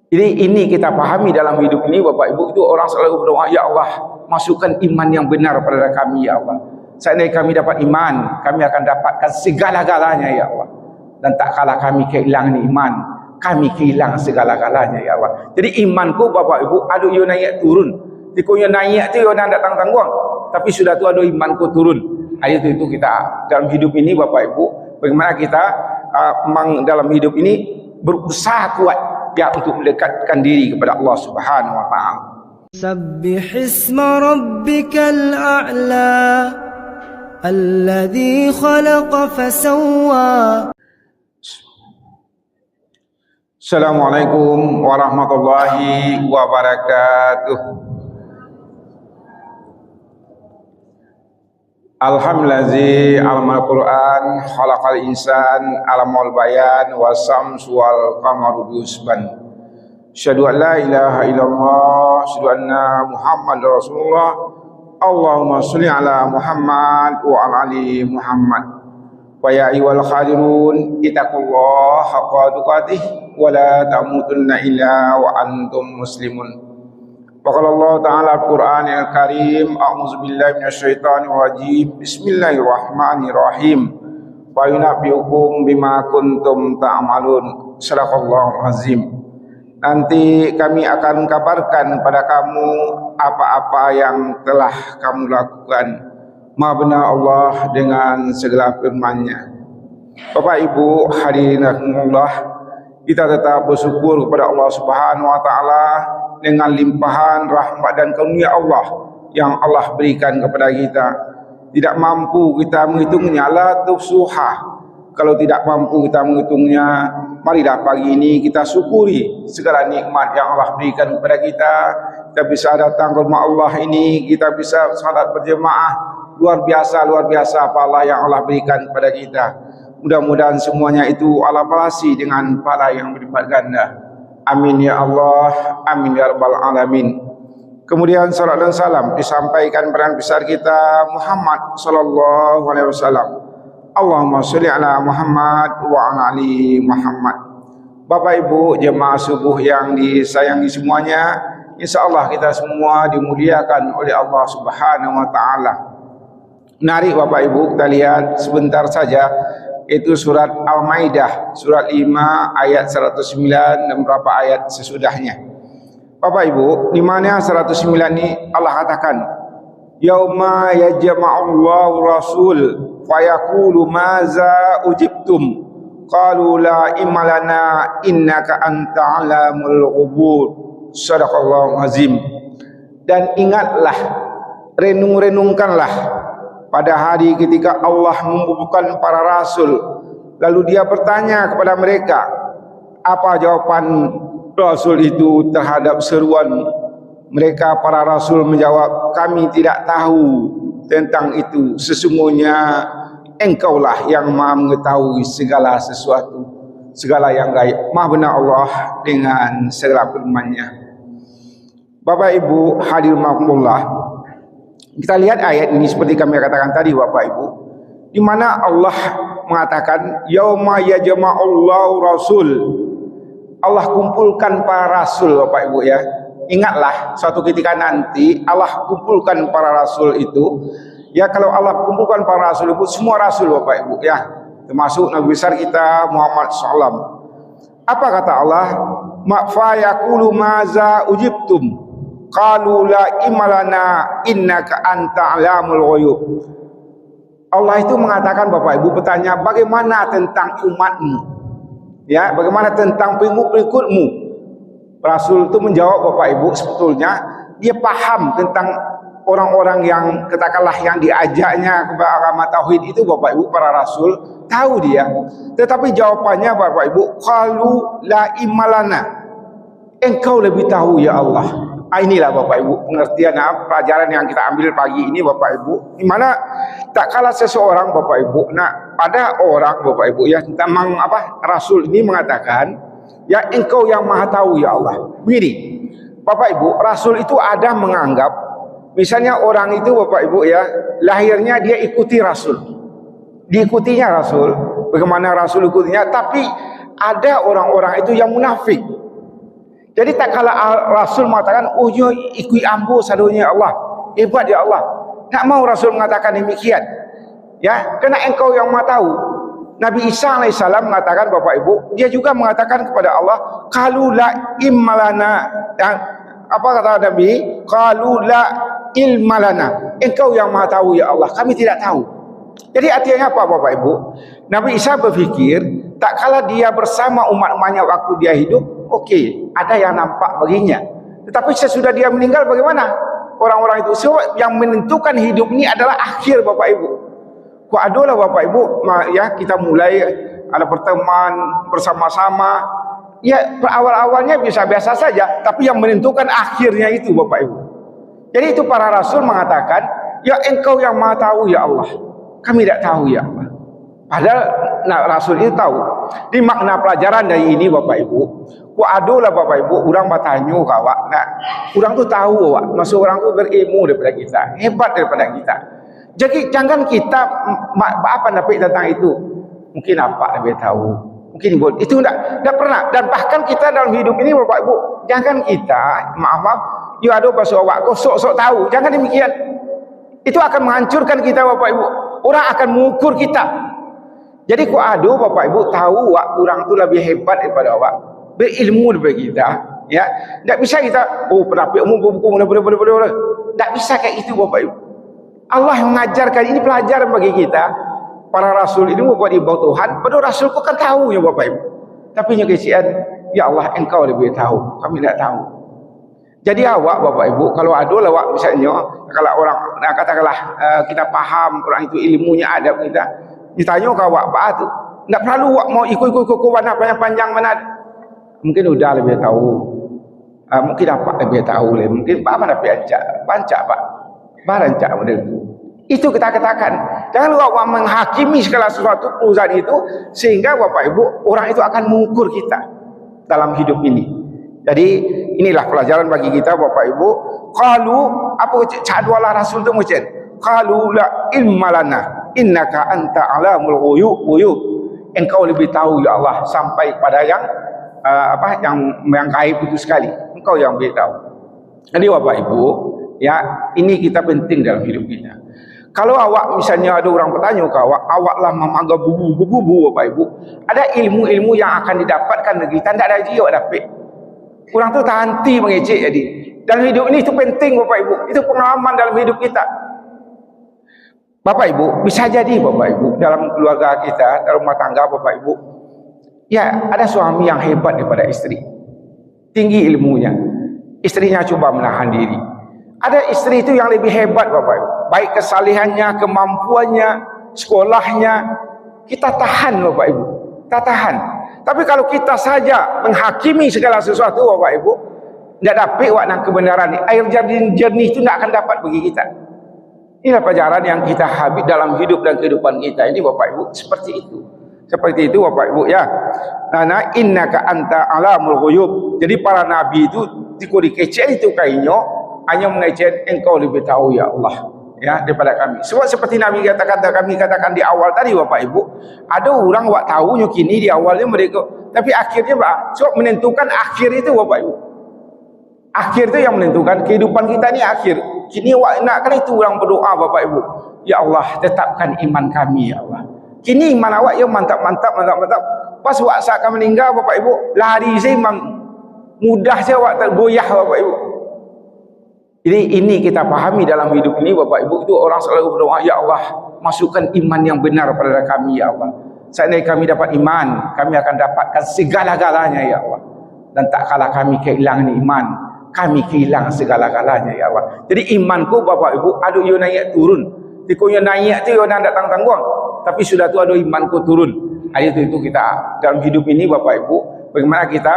Jadi ini kita pahami dalam hidup ini, Bapak Ibu, itu orang selalu berdoa, ya Allah, masukkan iman yang benar pada kami, ya Allah. Seandainya kami dapat iman, kami akan dapatkan segala-galanya, ya Allah. Dan tak kalah kami kehilangan iman, kami kehilangan segala-galanya, ya Allah. Jadi imanku, Bapak Ibu, ada yang naik turun. Tikunya naik itu yang datang tanggung, tapi sudah tu ada imanku turun. Itu kita dalam hidup ini, Bapak Ibu, bagaimana kita memang dalam hidup ini berusaha kuat ya untuk mendekatkan diri kepada Allah Subhanahu wa taala. Sabbih isma rabbikal a'la alladhi khalaqa fasawwa. Assalamualaikum warahmatullahi wabarakatuh. Alhamdulillahi alamal Quran khalaqal insan alamal bayan wasamsu wal qamaru biusban. Asyhadu an la ilaha illallah, asyhadu anna Muhammadar Rasulullah. Allahumma sholli ala Muhammad wa ala ali Muhammad. Wa ya ayyuhal khadirun ittaqullaha haqqa tuqatih wa la tamutunna illa wa antum muslimun. Waqala Allah Ta'ala Al-Quranil Karim, a'udzu billahi minasyaitonir rajim. Bismillahirrahmanirrahim. Wa yunabbiukum bima kuntum ta'malun. Shadaqallahu azim. Nanti kami akan kabarkan kepada kamu apa-apa yang telah kamu lakukan. Maha benar Allah dengan segala firman-Nya. Bapak Ibu hadirin rahimakumullah, kita tetap bersyukur kepada Allah Subhanahu wa taala dengan limpahan rahmat dan karunia Allah yang Allah berikan kepada kita. Tidak mampu kita menghitungnya, la tuhsuha. Kalau tidak mampu kita menghitungnya, marilah pagi ini kita syukuri segala nikmat yang Allah berikan kepada kita. Kita bisa datang ke rumah Allah ini, kita bisa salat berjemaah. Luar biasa pahala yang Allah berikan kepada kita. Mudah-mudahan semuanya itu Allah balasi dengan pahala yang berlipat ganda. Amin ya Allah, amin ya rabbal alamin. Kemudian salat dan salam disampaikan kepada besar kita Muhammad sallallahu alaihi wasallam. Allahumma sholli ala Muhammad wa ala ali Muhammad. Bapak Ibu jemaah subuh yang disayangi semuanya, insyaallah kita semua dimuliakan oleh Allah Subhanahu wa taala. Menarik Bapak Ibu, kita lihat sebentar saja. Itu surat Al-Maidah, surat 5 ayat 109 dan beberapa ayat sesudahnya. Bapak Ibu, di mana 109 ini Allah katakan, yauma yajma'ullahu rasul fayaqulu maza ujibtum qalu la imalana innaka anta alamul ghubur. Shadaqallahu azim. Dan ingatlah, renung-renungkanlah pada hari ketika Allah mengumpulkan para rasul, lalu dia bertanya kepada mereka, apa jawaban rasul itu terhadap seruan mereka? Para rasul menjawab, kami tidak tahu tentang itu, sesungguhnya engkaulah yang maha mengetahui segala sesuatu, segala yang gaib. Maha benar Allah dengan segala firman-Nya. Bapak Ibu hadirin rahimakumullah, kita lihat ayat ini seperti kami katakan tadi Bapak Ibu, di mana Allah mengatakan yauma yajma'ullahu rasul. Allah kumpulkan para rasul Bapak Ibu ya. Ingatlah suatu ketika nanti Allah kumpulkan para rasul itu. Ya, kalau Allah kumpulkan para rasul itu semua rasul Bapak Ibu ya, termasuk Nabi besar kita Muhammad SAW. Apa kata Allah? Fa yaqulu maza ujibtum qalu la imalana innaka anta alamul ghuyub. Allah itu mengatakan Bapak Ibu bertanya, bagaimana tentang umatmu? Ya, bagaimana tentang pengikut-pengikutmu? Rasul itu menjawab Bapak Ibu, sebetulnya dia paham tentang orang-orang yang katakanlah yang diajaknya kepada agama tauhid itu Bapak Ibu, para rasul, tahu dia. Tetapi jawabannya Bapak Ibu, qalu la imalana. Engkau lebih tahu ya Allah. Inilah Bapak Ibu pengertian pelajaran yang kita ambil pagi ini Bapak Ibu, di mana tak kalah seseorang Bapak Ibu, pada orang Bapak Ibu ya tentang rasul ini mengatakan, ya engkau yang maha tahu ya Allah. Begini Bapak Ibu, rasul itu ada menganggap misalnya orang itu Bapak Ibu ya, lahirnya dia ikuti rasul, diikutinya rasul, bagaimana rasul ikutinya, tapi ada orang-orang itu yang munafik. Jadi tak kala Rasul mengatakan, oh ya ikut ambo sadonya Allah, hebat ya Allah. Tak mau Rasul mengatakan demikian. Ya, kerana engkau yang Maha tahu. Nabi Isa AS mengatakan, Bapak Ibu, dia juga mengatakan kepada Allah, qalu la immalana. Apa kata Nabi? Qalu la ilmalana. Engkau yang Maha tahu ya Allah, kami tidak tahu. Jadi artinya apa Bapak Ibu? Nabi Isa berfikir, tak kala dia bersama umat-umatnya waktu dia hidup, okey, ada yang nampak baginya. Tetapi sesudah dia meninggal bagaimana? Orang-orang itu, so, yang menentukan hidup ini adalah akhir Bapak Ibu. Kok adalah Bapak Ibu, ya kita mulai ada pertemuan bersama-sama. Ya awal-awalnya biasa-biasa saja, tapi yang menentukan akhirnya itu Bapak Ibu. Jadi itu para Rasul mengatakan, ya engkau yang Maha tahu ya Allah, kami tidak tahu ya Allah. Padahal Rasul itu tahu. Di makna pelajaran dari ini Bapak Ibu, ku adolah Bapak Ibu, orang bertanya kawak, nah, orang tu tahu awak, maksud orang tu berilmu daripada kita, hebat daripada kita. Jadi jangan kita apa dapat tentang itu. Mungkin apa lebih tahu, mungkin itu tidak pernah. Dan bahkan kita dalam hidup ini Bapak Ibu, jangan kita maaf, you ada bahasa awak, kau sok-sok tahu, jangan demikian. Itu akan menghancurkan kita Bapak Ibu. Orang akan mengukur kita. Jadi ku adu Bapak Ibu tahu orang tu lebih hebat daripada awak, berilmu daripada kita, ya. Tak bisa kita pendapat umum buku boleh. Tak bisa kayak itu Bapak Ibu. Allah yang mengajarkan ini pelajaran bagi kita. Para rasul ini buat di bawah Tuhan, padahal rasul kau kan tahu ya Bapak Ibu. Tapi nya kesian, ya Allah engkau lebih tahu, kami tidak tahu. Jadi awak Bapak Ibu, kalau ada awak misalnya, kalau orang katakanlah kita paham orang itu ilmunya ada kita, ditanya ke awak apa tu, tak perlu awak mau ikut mana panjang mana, mungkin udah lebih tahu, mungkin apa lebih tahu, mungkin apa lebih bancak pak, barancak model itu. Itu kita katakan, jangan awak menghakimi segala sesuatu perusahaan itu, sehingga Bapak Ibu orang itu akan mengukur kita dalam hidup ini. Jadi inilah pelajaran bagi kita Bapak Ibu. Qalu apa cadwalah Rasul tu macam? Qalu la ilma lana innaka anta alamul ghuyub. Engkau lebih tahu ya Allah sampai pada yang yang gaib itu sekali. Engkau yang lebih tahu. Jadi Bapak Ibu, ya ini kita penting dalam hidup kita. Kalau awak misalnya ada orang bertanya ke awaklah memaga bubu Bapak Ibu, ada ilmu-ilmu yang akan didapatkan dari kita, tidak ada dia awak dapat. Orang tu tak henti mengecek jadi. Dalam hidup ini itu penting Bapak Ibu. Itu pengalaman dalam hidup kita. Bapak Ibu, bisa jadi Bapak Ibu dalam keluarga kita, dalam rumah tangga Bapak Ibu, ya ada suami yang hebat daripada istri, tinggi ilmunya, istrinya coba menahan diri. Ada istri itu yang lebih hebat Bapak Ibu, baik kesalehannya, kemampuannya, sekolahnya, kita tahan Bapak Ibu, kita tahan. Tapi kalau kita saja menghakimi segala sesuatu Bapak Ibu, tidak dapat wakna kebenaran ini, air jernih itu tidak akan dapat bagi kita. Inilah pelajaran yang kita habis dalam hidup dan kehidupan kita ini Bapak Ibu, seperti itu. Seperti itu Bapak Ibu ya. Nah, innaka anta alamul ghuyub. Jadi para nabi itu dikecek itu kainnya hanya mengecek engkau lebih tahu ya Allah ya daripada kami. Sebab seperti Nabi kami katakan di awal tadi Bapak Ibu, ada orang wak tahunya kini di awalnya mereka, tapi akhirnya sebab menentukan akhir itu Bapak Ibu. Akhir itu yang menentukan kehidupan kita ni akhir. Kini awak nakkan itu orang berdoa Bapak Ibu, ya Allah tetapkan iman kami ya Allah. Kini iman awak yang mantap. Pas awak akan meninggal Bapak Ibu, lari saya mudah saya awak tergoyah Bapak Ibu. Jadi ini kita pahami dalam hidup ini Bapak Ibu, itu orang selalu berdoa, ya Allah masukkan iman yang benar pada kami ya Allah. Seandainya kami dapat iman, kami akan dapatkan segala-galanya ya Allah. Dan tak kala kami kehilangan iman, kami kehilangan segala-galanya ya Allah. Jadi imanku Bapak Ibu, ada yang naik turun. Tikunya naik tu yang datang tanggung, tapi sudah tu ada imanku turun. Itu kita dalam hidup ini Bapak Ibu, bagaimana kita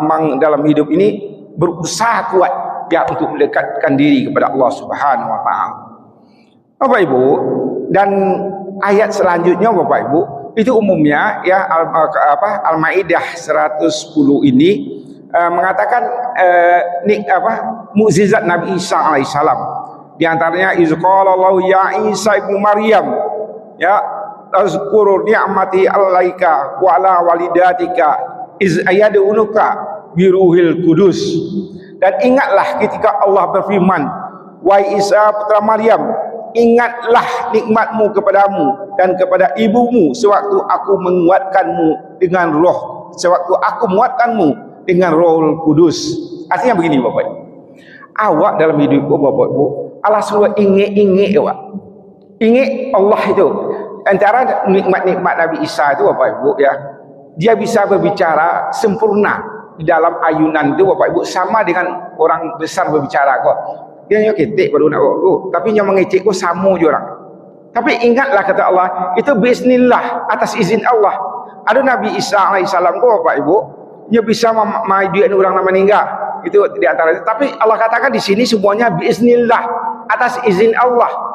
memang dalam hidup ini berusaha kuat ya untuk mendekatkan diri kepada Allah Subhanahu wa taala. Bapak Ibu, dan ayat selanjutnya Bapak Ibu, itu umumnya ya Al-Maidah 110 ini mengatakan mukjizat Nabi Isa alaihissalam. Di antaranya izqalallahu ya Isa ibnu Maryam ya azkur ni'mati alaika wa ala walidatika iz ayadunuka biruhil kudus. Dan ingatlah ketika Allah berfirman, wahai Isa putra Maryam, ingatlah nikmatmu kepadamu dan kepada ibumu sewaktu aku menguatkanmu dengan roh, sewaktu aku menguatkanmu dengan Rohul Kudus. Artinya begini Bapak Ibu, awak dalam hidupku Bapak Ibu, Allah suruh ingat awak, ingat Allah itu. Antara nikmat-nikmat Nabi Isa itu Bapak Ibu ya, dia bisa berbicara sempurna di dalam ayunan itu Bapak Ibu, sama dengan orang besar berbicara kok. Dia nyo ketik baru nak buat, tapi nyo mengecek kok sama je orang. Tapi ingatlah kata Allah, itu bismillah, atas izin Allah. Ada Nabi Isa alaihissalam kok Bapak Ibu, dia bisa memajukan orang nama meninggal. Itu di antara itu. Tapi Allah katakan di sini semuanya bismillah, atas izin Allah.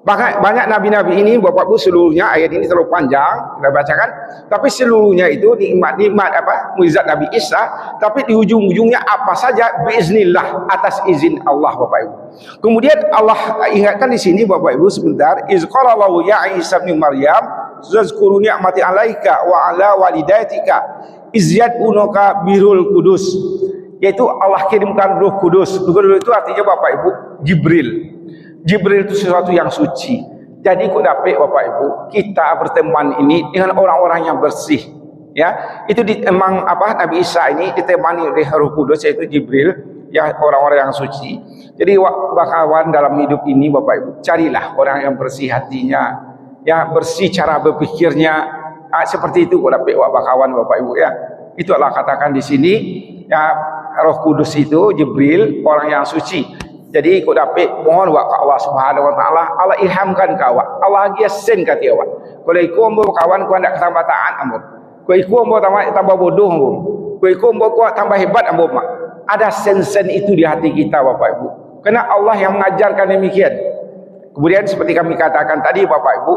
Banyak nabi-nabi ini Bapak Ibu, seluruhnya ayat ini terlalu panjang kita bacakan, tapi seluruhnya itu nikmat-nikmat mukjizat Nabi Isa, tapi di ujung-ujungnya apa saja biiznillah, atas izin Allah Bapak Ibu. Kemudian Allah ingatkan di sini Bapak Ibu sebentar, iz qala lahu ya Isa bin Maryam zazkuru ni'mati 'alaika wa 'ala walidatika iz yad'unuka birul kudus, yaitu Allah kirimkan Roh Kudus. Roh Kudus itu artinya Bapak Ibu Jibril. Jibril itu sesuatu yang suci. Jadi kok dapat Bapak Ibu, kita berteman ini dengan orang-orang yang bersih. Ya, itu emang Nabi Isa ini ditemani oleh Roh Kudus, yaitu Jibril, yang orang-orang yang suci. Jadi bakawan dalam hidup ini Bapak Ibu, carilah orang yang bersih hatinya, ya bersih cara berpikirnya. Seperti itu kok dapat bakawan Bapak Ibu ya. Itu Allah katakan di sini ya, Roh Kudus itu Jibril, orang yang suci. Jadi kau dapat mohon wa Allah Subhanahu wa taala, Allah ilhamkan kau, Allah dia sen kata awak. Kalau ikut ambo kawan kau nak tambah taat ambo. Kau ikut ambo tambah bodoh ambo. Kau ikut ambo kau tambah hebat ambo mak. Ada sen-sen itu di hati kita Bapak Ibu. Karena Allah yang mengajarkan demikian. Kemudian seperti kami katakan tadi Bapak Ibu,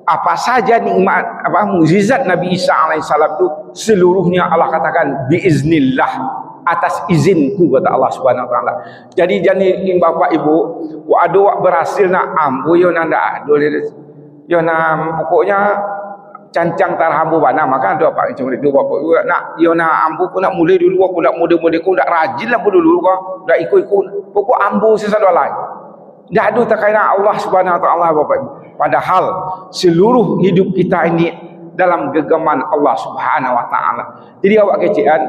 apa saja nikmat mukjizat Nabi Isa alaihissalam itu seluruhnya Allah katakan biiznillah, atas izinku kata Allah Subhanahu wa taala. Jadi jangan Bapak Ibu, ada wak berhasil nak ambu yo nanda adol yo na pokoknya cancang tarhambu bana, maka ada apa macam itu Bapak Ibu nak yo na ambu ku nak mulai dulu, aku nak muda-muda ku nak rajin lah dulu kau dak ikut-ikut pokok ambu sesuatu lain. Dak ada terkena Allah Subhanahu wa taala Bapak Ibu. Padahal seluruh hidup kita ini dalam genggaman Allah Subhanahu wa taala. Jadi awak kecian,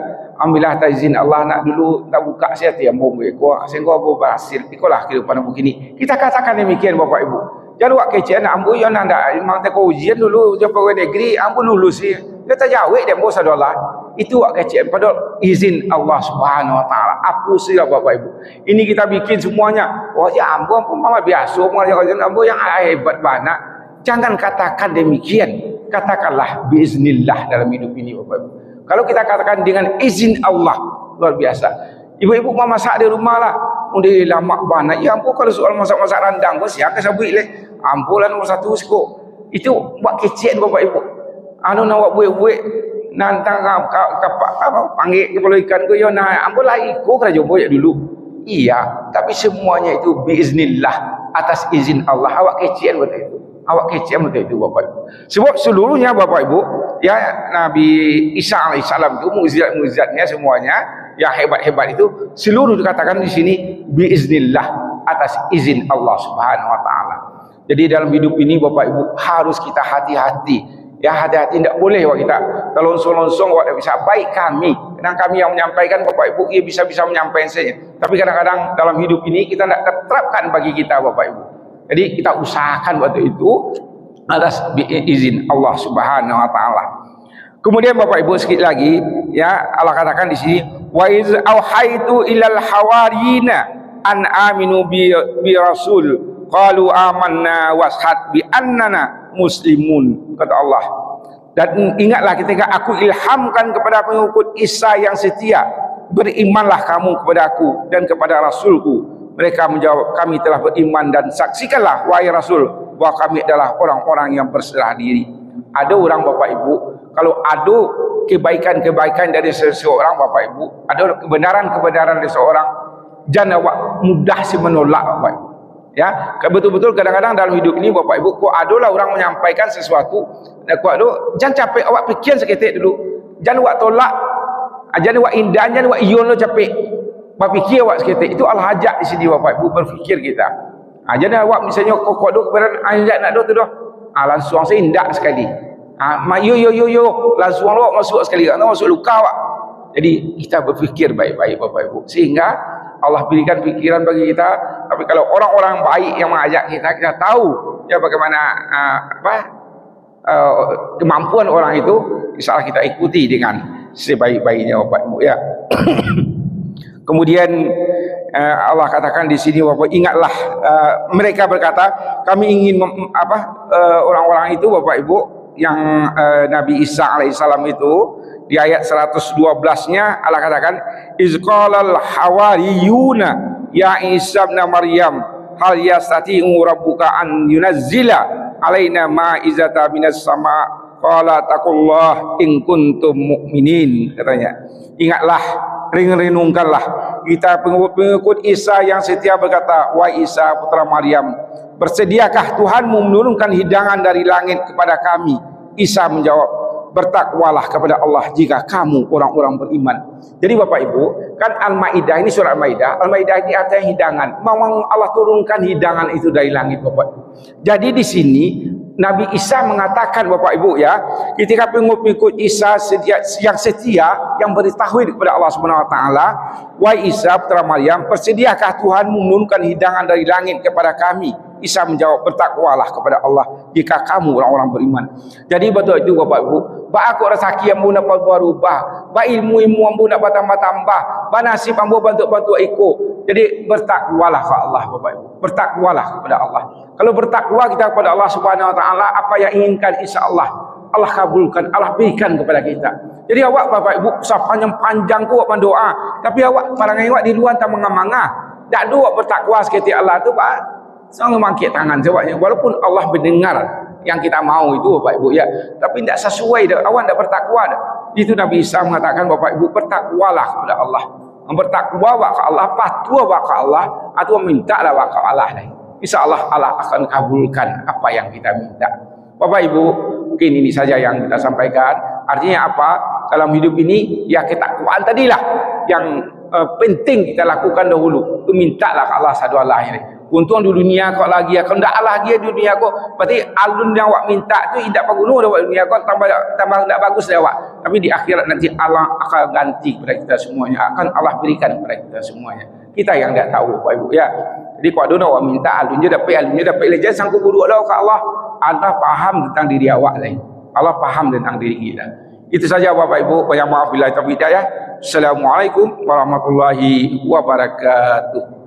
ambillah izin Allah nak dulu tak buka saya tiap bom ko sehingga aku berhasil ikolah kehidupan begini. Kita katakan demikian Bapak Ibu. Jadi awak kecian ambu yo nanda memang tak ujian dulu je pegawai negeri ambu lulus dia. Dia tak jawab dia bos adalah itu awak kecian pada izin Allah Subhanahu wa taala. Apa sih Bapak Ibu? Ini kita bikin semuanya. Oh ya ambu mama biasa mengajar ambu yang hebat banget. Jangan katakan demikian. Katakanlah biiznillah dalam hidup ini Bapak Ibu. Kalau kita katakan dengan izin Allah, luar biasa. Ibu-ibu mau masak di rumah lah, udah lama banget. Ya ampun, kalau soal masak-masak rendang, bos ya kesabui leh. Ampulah nomor satu sko. Itu buat kecil Bapak Ibu. Anu nak buat nantang panggil kepala ikan ko yo na ampun lah iko kerja buat dulu. Iya, tapi semuanya itu biiznillah, atas izin Allah. Awak kecil betul itu. Awak kecil betul itu Bapak Ibu. Sebab seluruhnya Bapak Ibu, ya Nabi Isa alaihissalam itu mukjizat-mukjizatnya semuanya yang hebat-hebat itu seluruh dikatakan di sini biiznillah, atas izin Allah Subhanahu wa taala. Jadi dalam hidup ini Bapak Ibu harus kita hati-hati. Ya hati-hati, tidak boleh kita terlonsong-lonsong tidak bisa. Baik kami, kadang kami yang menyampaikan Bapak Ibu, ia bisa menyampaikan saja. Tapi kadang-kadang dalam hidup ini kita tidak terapkan bagi kita Bapak Ibu. Jadi kita usahakan waktu itu atas izin Allah Subhanahu wa taala. Kemudian Bapak Ibu sedikit lagi ya, Allah katakan di sini wa iz auhaitu ilal hawariyina an aminu bi rasul qalu amanna washhad bi annana muslimun, kata Allah. Dan ingatlah ketika aku ilhamkan kepada pengikut Isa yang setia, berimanlah kamu kepada aku dan kepada Rasulku. Mereka menjawab, kami telah beriman, dan saksikanlah wahai Rasul bahwa kami adalah orang-orang yang berserah diri. Ada orang Bapak Ibu, kalau ada kebaikan-kebaikan dari seseorang Bapak Ibu, ada kebenaran-kebenaran dari seseorang, jangan mudah menolak Bapak Ibu. Ya, betul-betul kadang-kadang dalam hidup ini Bapak Ibu, kok adalah orang menyampaikan sesuatu, kok ada, jangan capek awak fikir seketik dulu, jangan awak tolak. Ajan wa indan jan wa iyon lo capek. Berfikir awak seketik. Itu al-hajat di sini Bapak Ibu, berfikir kita. Jadi awak misalnya kok duk beran ayat nak duk tu dah. Langsung saya indak sekali. Yo langsung awak masuk sekali. Masuk luka awak. Jadi kita berfikir baik-baik Bapak Ibu. Sehingga Allah berikan fikiran bagi kita. Tapi kalau orang-orang baik yang mengajak kita tahu ya bagaimana kemampuan orang itu, insya Allah kita ikuti dengan sebaik-baiknya Bapak Ibu ya. Kemudian Allah katakan di sini Bapak, ingatlah mereka berkata kami ingin orang-orang itu Bapak Ibu yang Nabi Isa alaihissalam itu di ayat 112-nya Allah katakan izqalal hawariyuna ya Isa ibn Maryam hal yastati'u rabbuka an yunazzila alaina ma'izata minas sama qala taqullah in kuntum mu'minin, katanya. Ingatlah, renungkanlah kita pengikut Isa yang setia berkata, wahai Isa putra Maryam, bersediakah Tuhanmu menurunkan hidangan dari langit kepada kami? Isa menjawab, bertakwalah kepada Allah jika kamu orang-orang beriman. Jadi Bapak Ibu, kan Al-Maidah ini, surat Al-Maidah, Al-Maidah ini ada hidangan. Memang Allah turunkan hidangan itu dari langit Bapak Ibu. Jadi di sini Nabi Isa mengatakan Bapak Ibu ya, ketika pengikut Isa yang setia, yang bertauhid kepada Allah Subhanahu wa taala, wahai Isa putra Maryam, bersediakah Tuhanmu menurunkan hidangan dari langit kepada kami? Isa menjawab, bertakwalah kepada Allah jika kamu orang-orang beriman. Jadi betul itu Bapak Ibu, ba aku rezeki ambu nak berubah, ba ilmu ambu nak tambah-tambah, ba nasib ambu bantu-bantu ikut. Jadi bertakwalah kepada Allah Bapak Ibu, bertakwalah kepada Allah. Kalau bertakwa kita kepada Allah Subhanahu wa taala, apa yang inginkan insyaallah Allah kabulkan, Allah berikan kepada kita. Jadi awak Bapak Ibu sepanjang-panjang ku awak doa, tapi awak parangai awak di luar tak menganga. Tak ada awak bertakwa seperti Allah tu Pak. Selalu mangkit tangan jawabnya, walaupun Allah mendengar yang kita mau itu Bapak Ibu ya, tapi tidak sesuai dah, awak tidak bertakwa dah. Itu Nabi Isa mengatakan Bapak Ibu, bertakwalah kepada Allah. Bertakwa wa ke Allah, patuh wa ke Allah, atau mintalah wa ke Allah. Insyaallah Allah akan kabulkan apa yang kita minta. Bapak Ibu, mungkin ini saja yang kita sampaikan. Artinya apa? Dalam hidup ini ya ketakwaan tadilah yang penting kita lakukan dahulu. Itu mintalah ke Allah sadu Allah ini. Untung di dunia kau lagi, kalau tidak lagi di dunia kau, berarti alun yang awak minta tu tidak berguna dah di dunia kau, tambah tidak bagus dah awak. Tapi di akhirat nanti Allah akan ganti kepada kita semuanya, akan Allah berikan kepada kita semuanya. Kita yang tidak tahu Bapak Ibu ya. Jadi kalau ada awak minta alunnya dapat lejas sanggup buruk lah ke Allah. Allah faham tentang diri awak lain. Allah faham tentang diri kita. Itu saja Bapak Ibu, banyak maaf bila taufiq hidayah. Assalamualaikum warahmatullahi wabarakatuh.